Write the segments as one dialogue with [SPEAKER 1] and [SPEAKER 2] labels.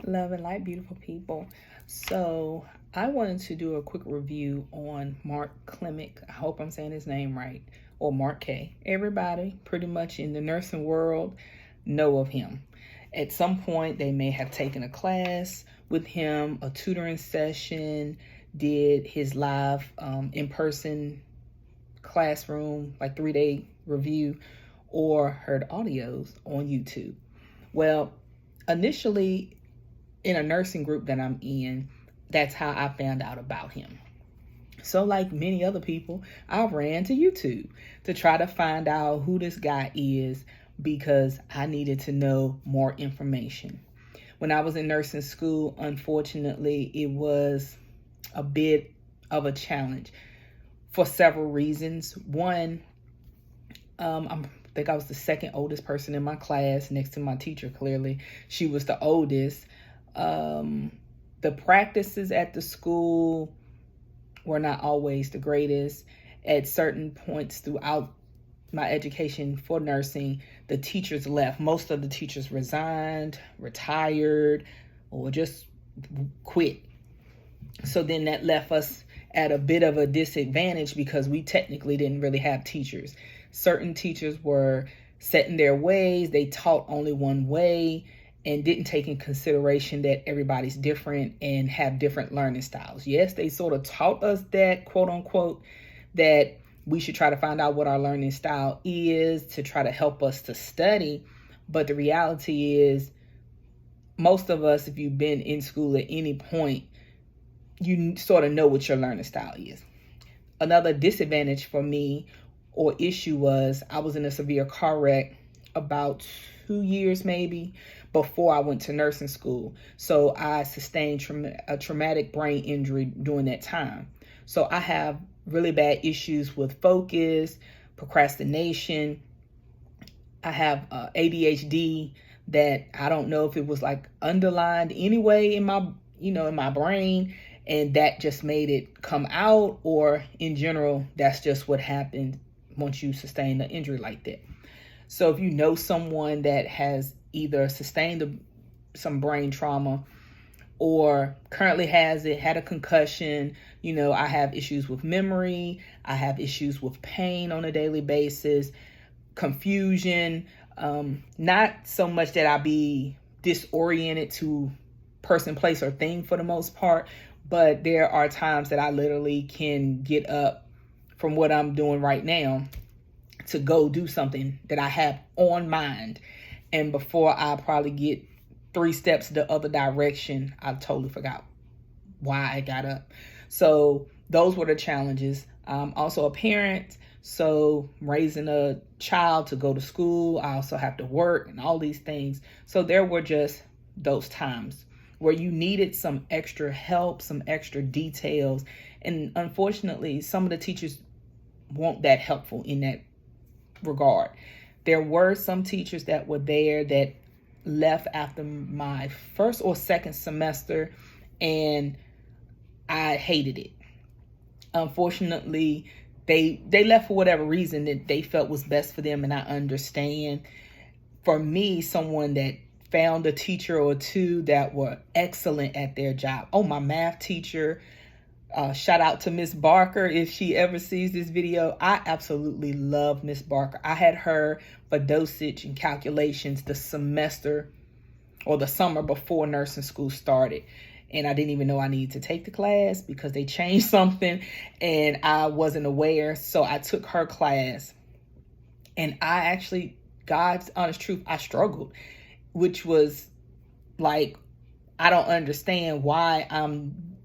[SPEAKER 1] Love and light, beautiful people. So, I wanted to do a quick review on Mark Klimek. I hope I'm saying his name right, or Mark K. Everybody, pretty much in the nursing world, know of him. At some point, they may have taken a class with him, a tutoring session, did his live in person classroom, like 3-day review, or heard audios on YouTube. Well, initially, in a nursing group that I'm in, that's how I found out about him. So, like many other people, I ran to YouTube to try to find out who this guy is because I needed to know more information. When I was in nursing school, unfortunately, it was a bit of a challenge for several reasons. One, I think I was the second oldest person in my class, next to my teacher. Clearly, she was the oldest. The practices at the school were not always the greatest. At certain points throughout my education for nursing, the teachers left. Most of the teachers resigned, retired, or just quit. So then that left us at a bit of a disadvantage because we technically didn't really have teachers. Certain teachers were set in their ways. They taught only one way and didn't take in consideration that everybody's different and have different learning styles. Yes, they sort of taught us that, quote unquote, that we should try to find out what our learning style is to try to help us to study. But the reality is, most of us, if you've been in school at any point, you sort of know what your learning style is. Another disadvantage for me or issue was I was in a severe car wreck about 2 years maybe before I went to nursing school. So I sustained a traumatic brain injury during that time. So I have really bad issues with focus, procrastination. I have ADHD that I don't know if it was like underlined anyway in my brain, and that just made it come out, or in general, that's just what happened once you sustain an injury like that. So if you know someone that has either sustained some brain trauma or currently has it, had a concussion, I have issues with memory, I have issues with pain on a daily basis, confusion, not so much that I be disoriented to person, place, or thing for the most part, but there are times that I literally can get up from what I'm doing right now to go do something that I have on mind. And before I probably get 3 steps the other direction, I totally forgot why I got up. So those were the challenges. I'm also a parent, so raising a child to go to school, I also have to work and all these things. So there were just those times where you needed some extra help, some extra details. And unfortunately, some of the teachers weren't that helpful in that regard. There were some teachers that were there that left after my first or second semester, and I hated it. Unfortunately, they left for whatever reason that they felt was best for them, and I understand. For me, someone that found a teacher or two that were excellent at their job. Oh, my math teacher, shout out to Miss Barker if she ever sees this video. I absolutely love Miss Barker. I had her for dosage and calculations the semester or the summer before nursing school started. And I didn't even know I needed to take the class because they changed something and I wasn't aware. So I took her class, and I actually, God's honest truth, I struggled, which was like, I don't understand why I'm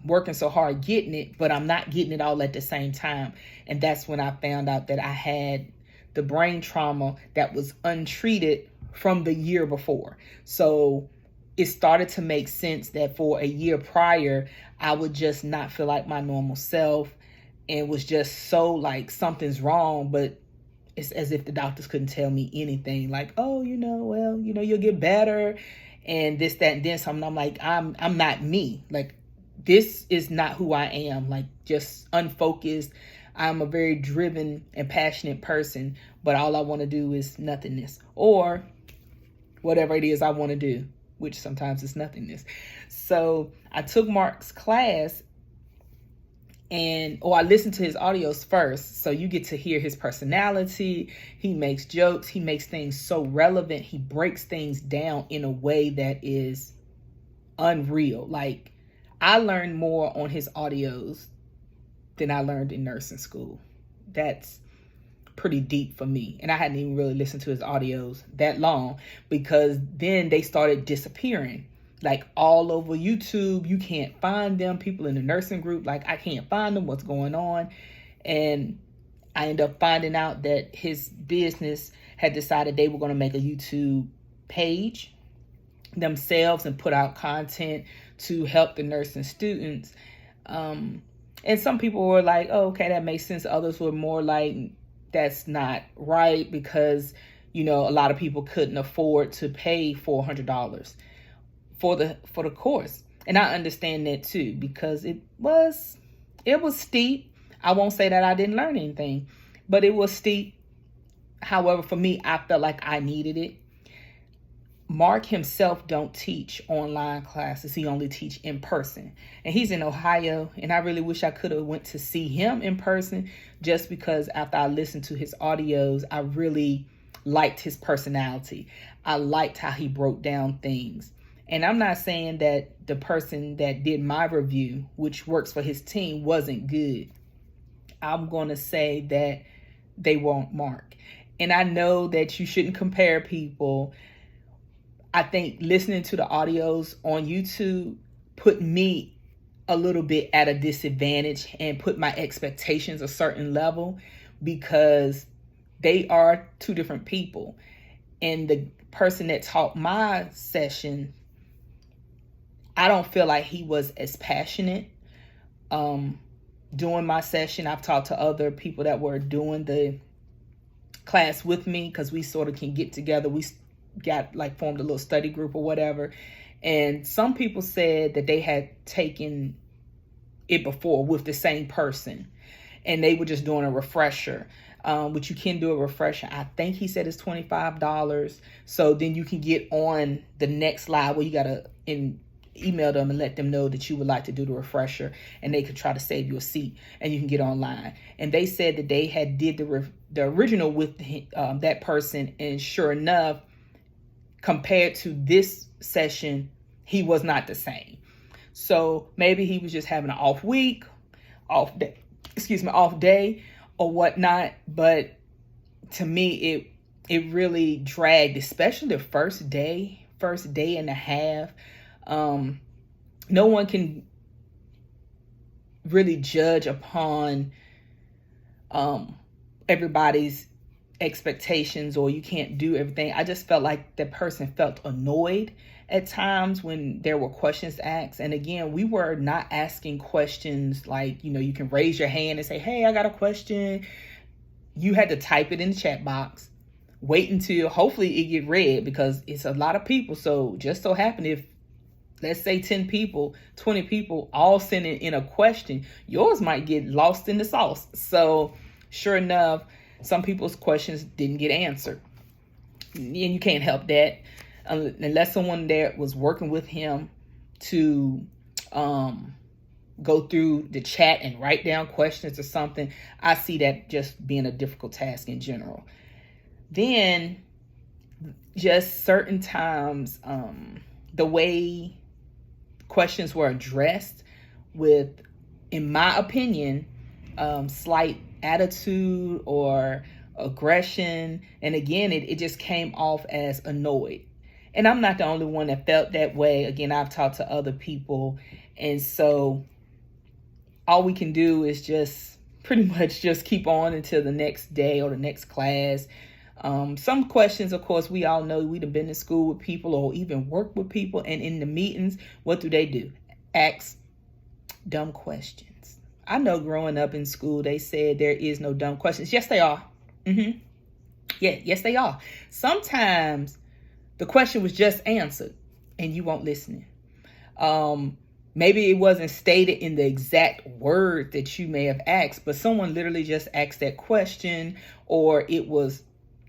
[SPEAKER 1] working so hard getting it, but I'm not getting it all at the same time. And that's when I found out that I had the brain trauma that was untreated from the year before. So it started to make sense that for a year prior, I would just not feel like my normal self and was just so like something's wrong, but it's as if the doctors couldn't tell me anything. Like, oh, you'll get better and this, that, and then something. I'm like, I'm not me. Like, this is not who I am. Like, just unfocused. I'm a very driven and passionate person, but all I want to do is nothingness or whatever it is I want to do. which sometimes is nothingness. So I took Mark's class, I listened to his audios first. So you get to hear his personality. He makes jokes. He makes things so relevant. He breaks things down in a way that is unreal. Like, I learned more on his audios than I learned in nursing school. That's pretty deep for me. And I hadn't even really listened to his audios that long, because then they started disappearing. Like, all over YouTube, you can't find them. People in the nursing group, like, I can't find them. What's going on? And I ended up finding out that his business had decided they were going to make a YouTube page themselves and put out content to help the nursing students. And some people were like, oh, okay, that makes sense. Others were more like, that's not right, because, a lot of people couldn't afford to pay $400 for the course. And I understand that too, because it was steep. I won't say that I didn't learn anything, but it was steep. However, for me, I felt like I needed it. Mark himself don't teach online classes. He only teach in person. And he's in Ohio, and I really wish I could have went to see him in person, just because after I listened to his audios, I really liked his personality. I liked how he broke down things. And I'm not saying that the person that did my review, which works for his team, wasn't good. I'm going to say that they weren't Mark. And I know that you shouldn't compare people. I think listening to the audios on YouTube put me a little bit at a disadvantage and put my expectations a certain level, because they are two different people. And the person that taught my session, I don't feel like he was as passionate doing my session. I've talked to other people that were doing the class with me, because we sort of can get together. We formed a little study group or whatever. And some people said that they had taken it before with the same person, and they were just doing a refresher, which you can do a refresher. I think he said it's $25. So then you can get on the next live where you got to email them and let them know that you would like to do the refresher, and they could try to save you a seat, and you can get online. And they said that they had did the original with that person, and sure enough, compared to this session, he was not the same. So maybe he was just having an off day or whatnot. But to me, it really dragged, especially the first day and a half. No one can really judge upon everybody's expectations, or you can't do everything. I just felt like the person felt annoyed at times when there were questions asked. And again, we were not asking questions like, you can raise your hand and say, hey, I got a question. You had to type it in the chat box, wait until hopefully it get read, because it's a lot of people. So just so happen, if let's say 10 people, 20 people all sending in a question, yours might get lost in the sauce. So sure enough, some people's questions didn't get answered. And you can't help that unless someone there was working with him to go through the chat and write down questions or something. I see that just being a difficult task in general. Then just certain times, the way questions were addressed with, in my opinion, slight attitude or aggression. And again, it just came off as annoyed. And I'm not the only one that felt that way. Again, I've talked to other people. And so all we can do is just pretty much just keep on until the next day or the next class. Some questions, of course, we all know we've been to school with people or even work with people. And in the meetings, what do? Ask dumb questions. I know growing up in school, they said there is no dumb questions. Yes, they are. Yes, they are. Sometimes the question was just answered and you weren't listening. Maybe it wasn't stated in the exact word that you may have asked, but someone literally just asked that question, or it was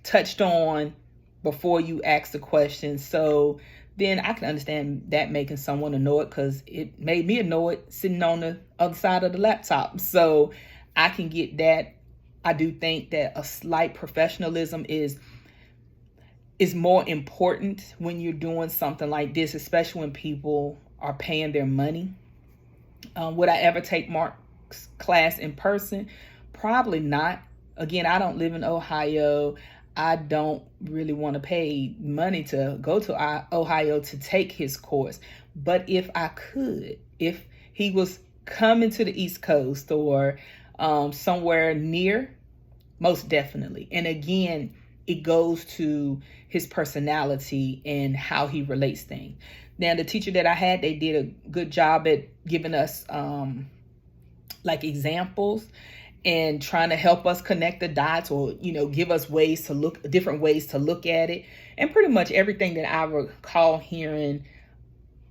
[SPEAKER 1] touched on before you asked the question. So then I can understand that making someone annoyed, because it made me annoyed sitting on the other side of the laptop. So I can get that. I do think that a slight professionalism is more important when you're doing something like this, especially when people are paying their money. Would I ever take Mark's class in person? Probably not. Again, I don't live in Ohio. I don't really want to pay money to go to Ohio to take his course. But if I could, if he was coming to the East Coast or somewhere near, most definitely. And again, it goes to his personality and how he relates things. Now, the teacher that I had, they did a good job at giving us like examples and trying to help us connect the dots, or, give us different ways to look at it. And pretty much everything that I recall hearing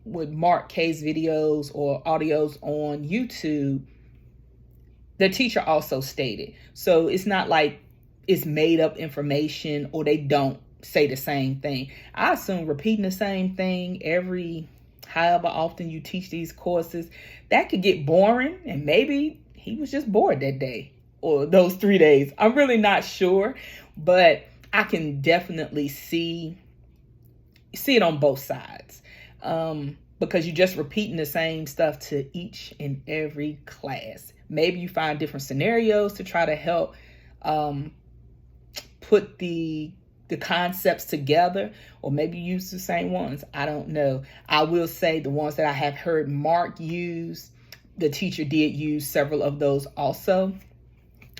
[SPEAKER 1] with Mark K's videos or audios on YouTube, the teacher also stated. So it's not like it's made up information or they don't say the same thing. I assume repeating the same thing however often you teach these courses, that could get boring, and maybe he was just bored that day or those 3 days. I'm really not sure, but I can definitely see it on both sides, because you're just repeating the same stuff to each and every class. Maybe you find different scenarios to try to help put the concepts together, or maybe use the same ones. I don't know. I will say the ones that I have heard Mark use, the teacher did use several of those also.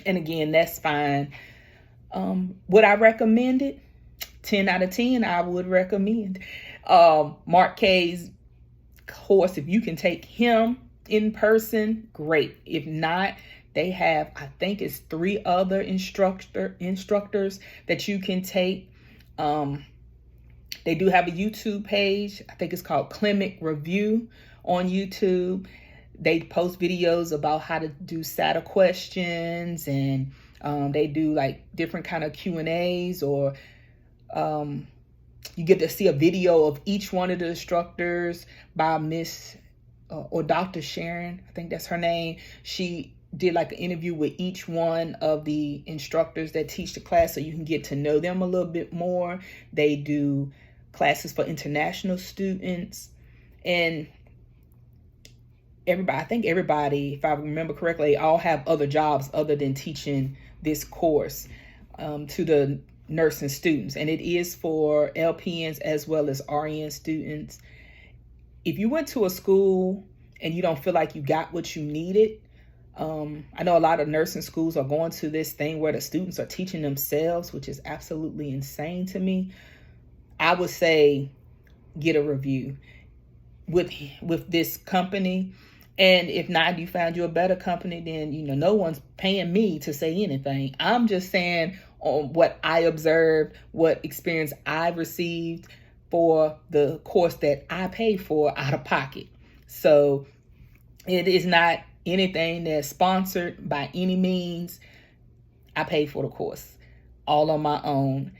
[SPEAKER 1] And again, that's fine. Would I recommend it? 10 out of 10, I would recommend. Mark K's course, if you can take him in person, great. If not, they have, I think it's 3 other instructors that you can take. They do have a YouTube page. I think it's called Klimek Review on YouTube. They post videos about how to do SATA questions, and they do like different kind of Q&As, or you get to see a video of each one of the instructors by Miss or Dr. Sharon. I think that's her name. She did like an interview with each one of the instructors that teach the class, so you can get to know them a little bit more. They do classes for international students, and everybody, if I remember correctly, all have other jobs other than teaching this course to the nursing students. And it is for LPNs as well as RN students. If you went to a school and you don't feel like you got what you needed, I know a lot of nursing schools are going to this thing where the students are teaching themselves, which is absolutely insane to me. I would say get a review with this company. And if not, you found you a better company, then, no one's paying me to say anything. I'm just saying on what I observed, what experience I received for the course that I paid for out of pocket. So it is not anything that's sponsored by any means. I paid for the course all on my own.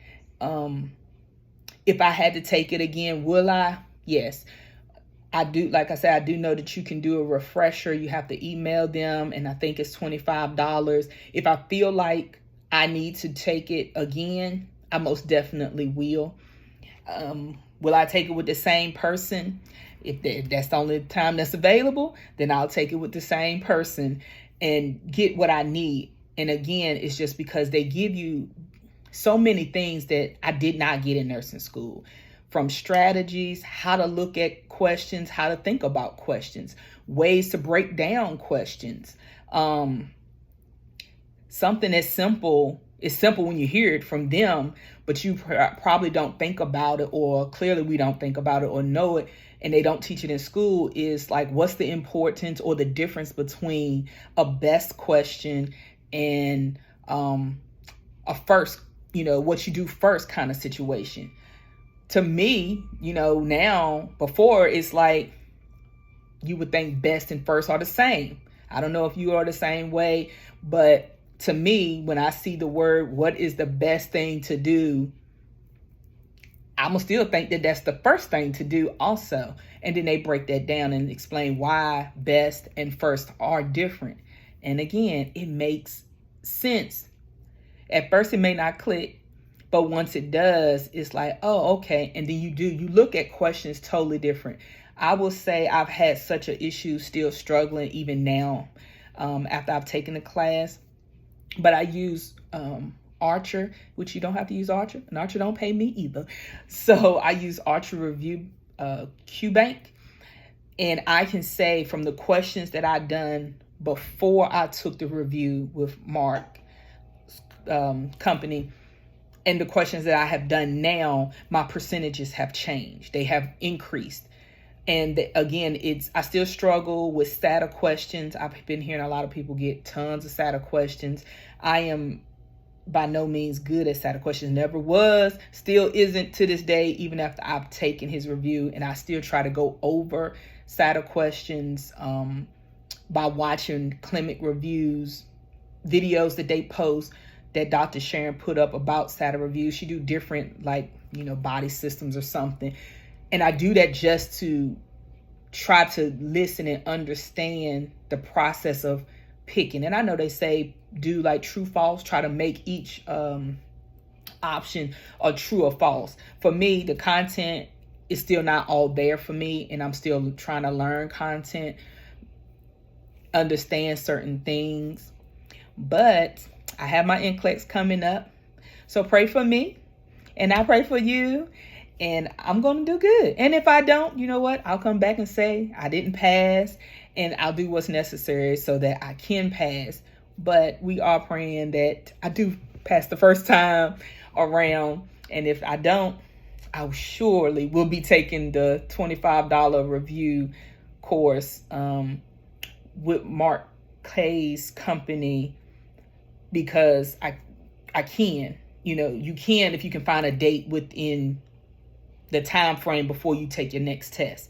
[SPEAKER 1] If I had to take it again, will I? Yes. I do. Like I said, I do know that you can do a refresher. You have to email them, and I think it's $25. If I feel like I need to take it again, I most definitely will. Will I take it with the same person? If that's the only time that's available, then I'll take it with the same person and get what I need. And again, it's just because they give you so many things that I did not get in nursing school. From strategies, how to look at questions, how to think about questions, ways to break down questions. Something as simple, it's simple when you hear it from them, but you probably don't think about it, or clearly we don't think about it or know it, and they don't teach it in school, is like, what's the importance or the difference between a best question and a first, what you do first kind of situation. To me, now, before, it's like you would think best and first are the same. I don't know if you are the same way, but to me, when I see the word, what is the best thing to do, I'm gonna still think that that's the first thing to do also. And then they break that down and explain why best and first are different. And again, it makes sense. At first it may not click, but once it does, it's like, oh, okay. And then you look at questions totally different. I will say I've had such an issue, still struggling even now, after I've taken the class. But I use Archer, which you don't have to use Archer, and Archer don't pay me either. So I use Archer Review QBank, and I can say from the questions that I done before I took the review with Mark company, and the questions that I have done now, my percentages have changed. They have increased. And again, I still struggle with SATA questions. I've been hearing a lot of people get tons of SATA questions. I am by no means good at SATA questions. Never was, still isn't to this day, even after I've taken his review. And I still try to go over SATA questions by watching Klimek reviews, videos that they post that Dr. Sharon put up about SATA reviews. She do different, like, body systems or something. And I do that just to try to listen and understand the process of picking. And I know they say do like true false, try to make each option a true or false. For me, the content is still not all there for me, and I'm still trying to learn content, understand certain things. But I have my NCLEX coming up, so pray for me, and I pray for you. And I'm going to do good. And if I don't, you know what? I'll come back and say I didn't pass, and I'll do what's necessary so that I can pass. But we are praying that I do pass the first time around. And if I don't, I surely will be taking the $25 review course with Mark K's company, because I can. You can if you can find a date within the time frame before you take your next test.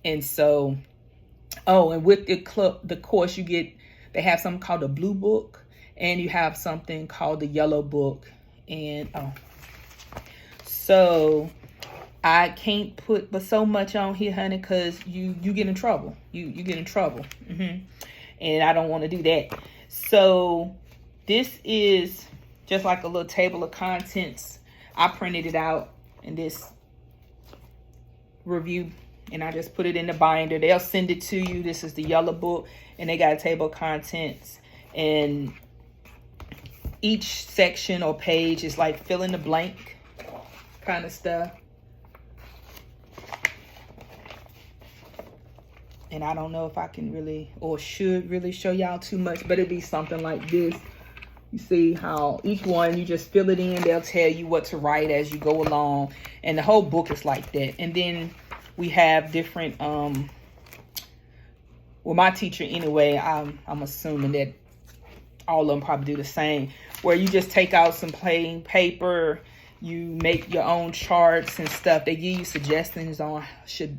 [SPEAKER 1] And so, and with the course, they have something called the blue book, and you have something called the yellow book. And so I can't put but so much on here, honey, because you get in trouble. You get in trouble. And I don't want to do that. So this is just like a little table of contents. I printed it out in this review, and I just put it in the binder. They'll send it to you. This is the yellow book, and they got a table of contents, and each section or page is like fill in the blank kind of stuff. And I don't know if I can really or should really show y'all too much, but it'd be something like this. You see how each one, you just fill it in. They'll tell you what to write as you go along. And the whole book is like that. And then we have different, well, my teacher anyway, I'm assuming that all of them probably do the same, where you just take out some plain paper, you make your own charts and stuff. They give you suggestions on,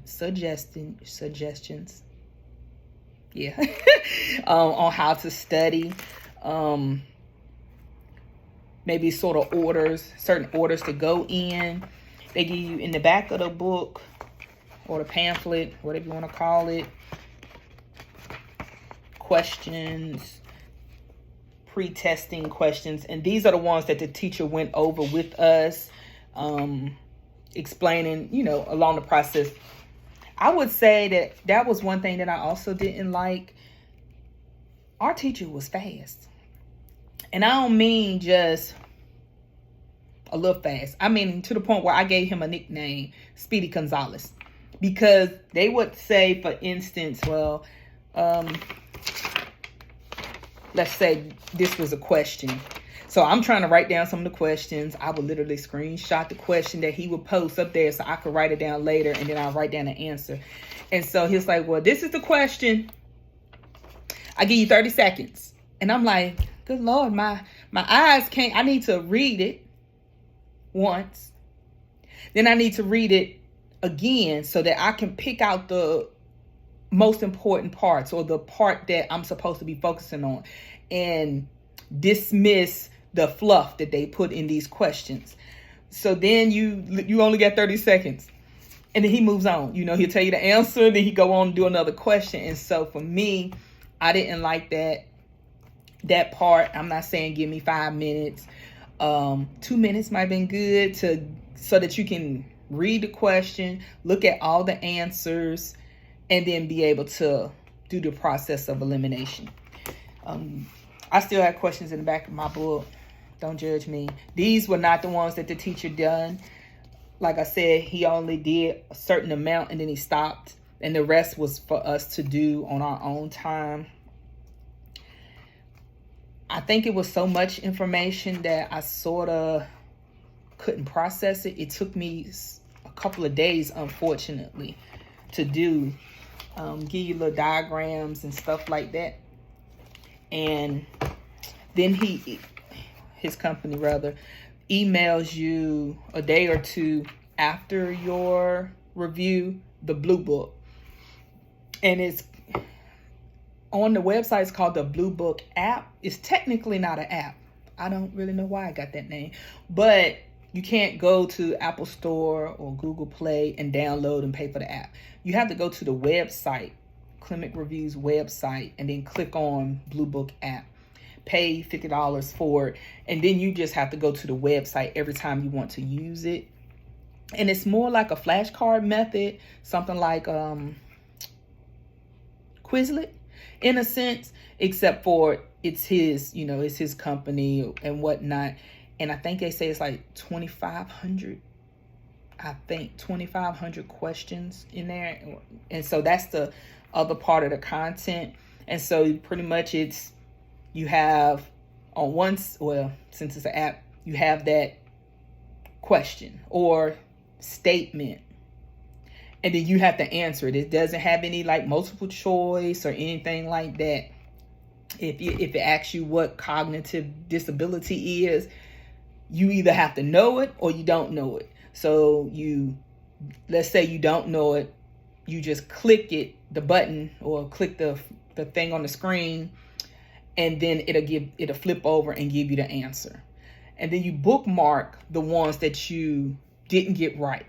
[SPEAKER 1] suggestions. Yeah. On how to study. Maybe sort of orders, certain orders to go in. They give you in the back of the book or the pamphlet, whatever you want to call it, questions, pre-testing questions. And these are the ones that the teacher went over with us, explaining, along the process. I would say that was one thing that I also didn't like. Our teacher was fast. And I don't mean just a little fast. I mean to the point where I gave him a nickname, Speedy Gonzalez. Because they would say, for instance, well, let's say this was a question. So I'm trying to write down some of the questions. I would literally screenshot the question that he would post up there so I could write it down later, and then I'll write down the answer. And so he's like, well, this is the question. I give you 30 seconds. And I'm like, good Lord, my eyes can't. I need to read it once. Then I need to read it again so that I can pick out the most important parts, or the part that I'm supposed to be focusing on, and dismiss the fluff that they put in these questions. So then you only got 30 seconds. And then he moves on. You know, he'll tell you the answer, then he go on and do another question. And so for me, I didn't like that part. I'm not saying give me 5 minutes. 2 minutes might have been good so that you can read the question, look at all the answers, and then be able to do the process of elimination. I still have questions in the back of my book. Don't judge me. These were not the ones that the teacher done. Like I said, he only did a certain amount and then he stopped. And the rest was for us to do on our own time. I think it was so much information that I sort of couldn't process it. It took me a couple of days, unfortunately, to do. Give you little diagrams and stuff like that. And then his company rather, emails you a day or two after your review the blue book, and it's on the website. It's called the Blue Book app. It's technically not an app. I don't really know why I got that name, but you can't go to Apple Store or Google Play and download and pay for the app. You have to go to the website, Klimek Review's website, and then click on Blue Book app. Pay $50 for it, and then you just have to go to the website every time you want to use it. And it's more like a flashcard method, something like Quizlet in a sense, except for it's his company and whatnot. And I think they say it's like 2,500 questions in there. And so that's the other part of the content. And so pretty much you have on once, well, since it's an app, you have that question or statement, and then you have to answer it. It doesn't have any like multiple choice or anything like that. If it asks you what cognitive disability is, you either have to know it or you don't know it. So let's say you don't know it, you just click the button or click the thing on the screen, and then it'll flip over and give you the answer. And then you bookmark the ones that you didn't get right.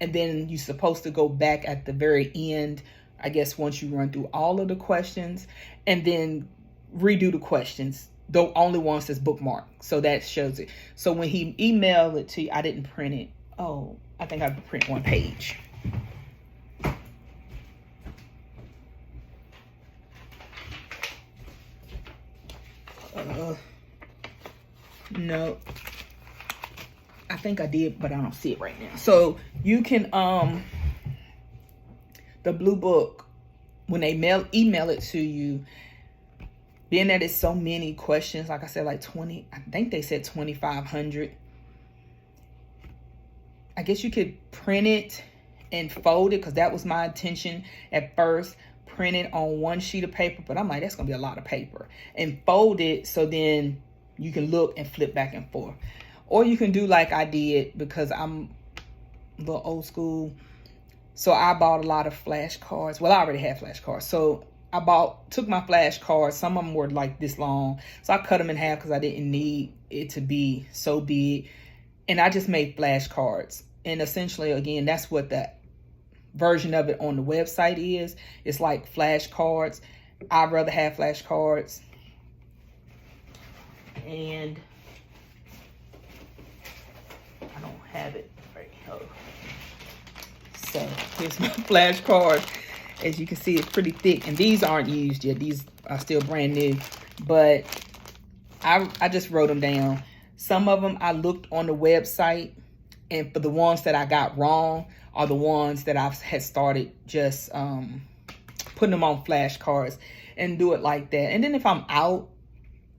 [SPEAKER 1] And then you're supposed to go back at the very end, I guess, once you run through all of the questions, and then redo the questions, the only ones that's bookmarked. So that shows it. So when he emailed it to you, I didn't print it. Oh, I think I have to print one page. No, I think I did, but I don't see it right now. So you can the blue book, when they email it to you, being that it's so many questions, like I said, like 20, I think they said 2,500. I guess you could print it and fold it, because that was my intention at first. Print it on one sheet of paper, but I'm like, that's gonna be a lot of paper. And fold it so then you can look and flip back and forth. Or you can do like I did, because I'm a little old school. So I bought a lot of flashcards. Well, I already had flashcards. So I took my flashcards. Some of them were like this long. So I cut them in half because I didn't need it to be so big. And I just made flashcards. And essentially, again, that's what the version of it on the website is. It's like flashcards. I'd rather have flashcards. And I don't have it right here. So here's my flashcards. As you can see, it's pretty thick, and these aren't used yet. These are still brand new, but I just wrote them down. Some of them I looked on the website, and for the ones that I got wrong are the ones that I had started just putting them on flashcards and do it like that. And then if I'm out,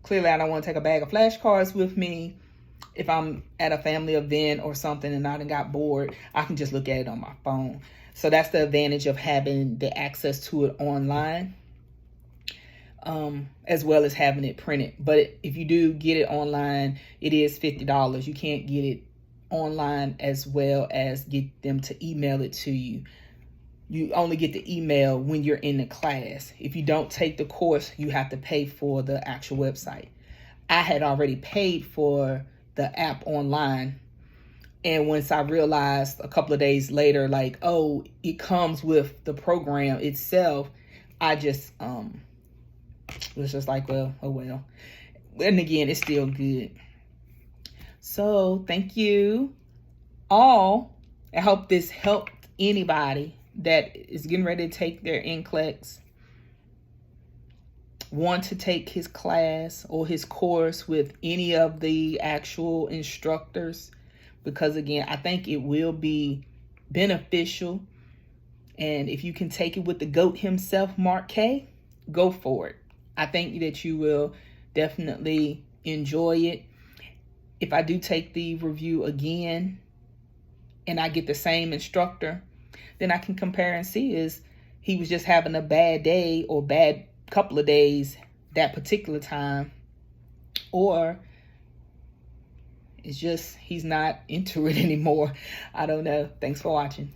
[SPEAKER 1] clearly I don't want to take a bag of flashcards with me. If I'm at a family event or something and I done got bored, I can just look at it on my phone. So that's the advantage of having the access to it online, as well as having it printed. But if you do get it online, it is $50. You can't get it online as well as get them to email it to you. You only get the email when you're in the class. If you don't take the course, you have to pay for the actual website. I had already paid for the app online, And once I realized a couple of days later, like, oh, it comes with the program itself, I just was just like, well, oh well. And again, it's still good. So thank you all. I hope this helped anybody that is getting ready to take their NCLEX, want to take his class or his course with any of the actual instructors, because again, I think it will be beneficial. And if you can take it with the GOAT himself, Mark K, go for it. I think that you will definitely enjoy it. If I do take the review again and I get the same instructor, then I can compare and see is he was just having a bad day or bad couple of days that particular time, or it's just he's not into it anymore. I don't know. Thanks for watching.